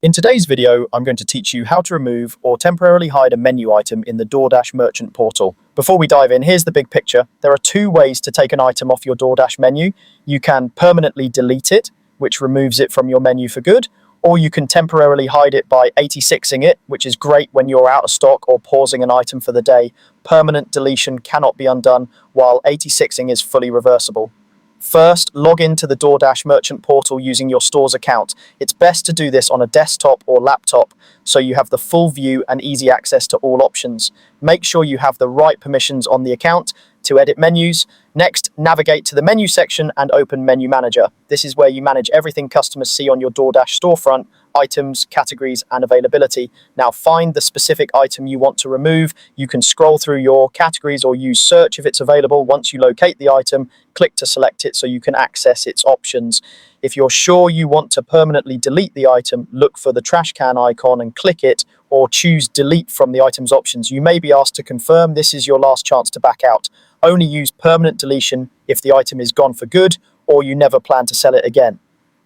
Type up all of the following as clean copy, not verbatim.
In today's video, I'm going to teach you how to remove or temporarily hide a menu item in the Doordash merchant portal. Before we dive in, here's the big picture. There are two ways to take an item off your Doordash menu. You can permanently delete it, which removes it from your menu for good, or you can temporarily hide it by 86ing it, which is great when you're out of stock or pausing an item for the day. Permanent deletion cannot be undone, while 86ing is fully reversible. First, log into the Doordash merchant portal using your store's account. It's best to do this on a desktop or laptop so you have the full view and easy access to all options. Make sure you have the right permissions on the account to edit menus. Next, navigate to the menu section and open Menu Manager. This is where you manage everything customers see on your Doordash storefront: items, categories, and availability. Now find the specific item you want to remove. You can scroll through your categories or use search if it's available. Once you locate the item, click to select it so you can access its options. If you're sure you want to permanently delete the item, look for the trash can icon and click it, or choose delete from the item's options. You may be asked to confirm. This is your last chance to back out. Only use permanent deletion if the item is gone for good or you never plan to sell it again.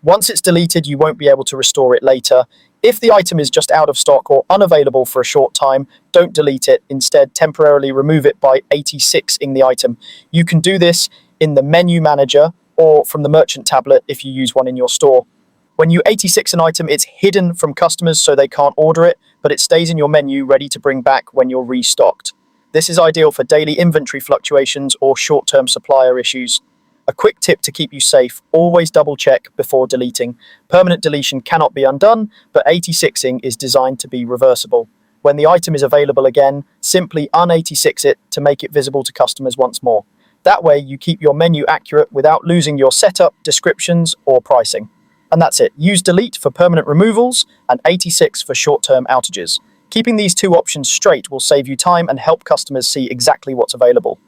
Once it's deleted, you won't be able to restore it later. If the item is just out of stock or unavailable for a short time, don't delete it. Instead, temporarily remove it by 86ing the item. You can do this in the Menu Manager or from the merchant tablet if you use one in your store. When you 86 an item, it's hidden from customers so they can't order it, but it stays in your menu ready to bring back when you're restocked. This is ideal for daily inventory fluctuations or short-term supplier issues. A quick tip to keep you safe: always double check before deleting. Permanent deletion cannot be undone, but 86ing is designed to be reversible. When the item is available again, simply un-86 it to make it visible to customers once more. That way you keep your menu accurate without losing your setup, descriptions, or pricing. And that's it. Use delete for permanent removals and 86 for short-term outages. Keeping these two options straight will save you time and help customers see exactly what's available.